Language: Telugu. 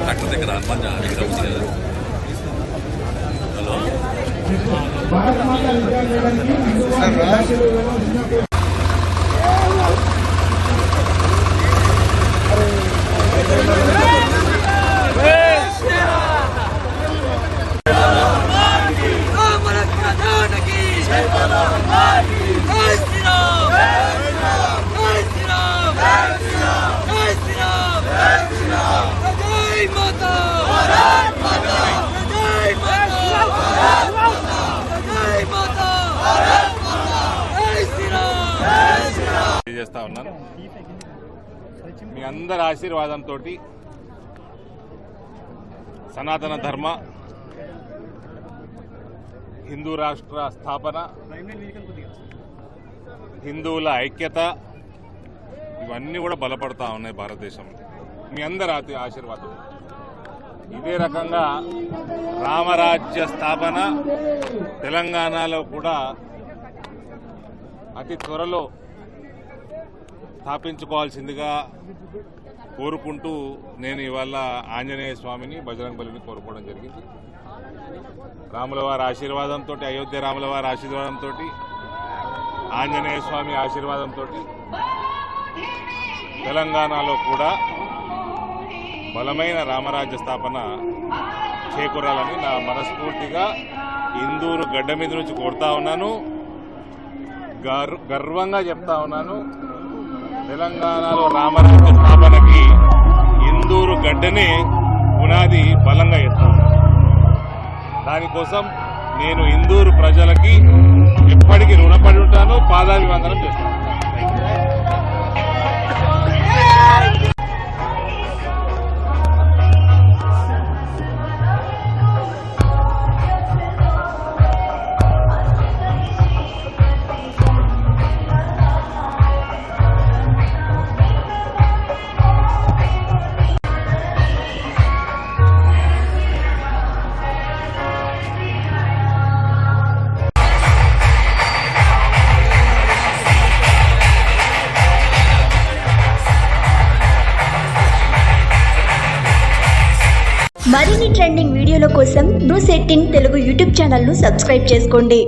డాక్టర్ దగ్గర హనుమాన్ విగ్రహం ఉంది కదా. హలో చేస్తా ఉన్నాను. మీ అందరి ఆశీర్వాదంతో సనాతన ధర్మ హిందూ రాష్ట్ర స్థాపన, హిందువుల ఐక్యత ఇవన్నీ కూడా బలపడతా ఉన్నాయి భారతదేశంలో. మీ అందరి ఆశీర్వాదం. ఇదే రకంగా రామరాజ్య స్థాపన తెలంగాణలో కూడా అతి త్వరలో స్థాపించుకోవాల్సిందిగా కోరుకుంటూ నేను ఇవాళ ఆంజనేయ స్వామిని, బజరంగబలిని కోరుకోవడం జరిగింది. రాములవారి ఆశీర్వాదంతో, అయోధ్య రాములవారి ఆశీర్వాదంతో, ఆంజనేయ స్వామి ఆశీర్వాదంతో తెలంగాణలో కూడా బలమైన రామరాజ్య స్థాపన చేకూరాలని నా మనస్ఫూర్తిగా ఇందూరు గడ్డ మీద నుంచి కోరుతా ఉన్నాను. గర్వంగా చెప్తా ఉన్నాను, తెలంగాణలో రామరాజ్య స్థాపనకి ఇందూరు గడ్డనే పునాది బలంగా ఎత్తాను. దానికోసం నేను ఇందూరు ప్రజలకి ఎప్పటికీ రుణపడి ఉంటాను, పాదాభివందనం చేస్తాను. మరిన్ని ట్రెండింగ్ వీడియోల కోసం న్యూస్ 18 తెలుగు యూట్యూబ్ ఛానల్ను సబ్స్క్రైబ్ చేసుకోండి.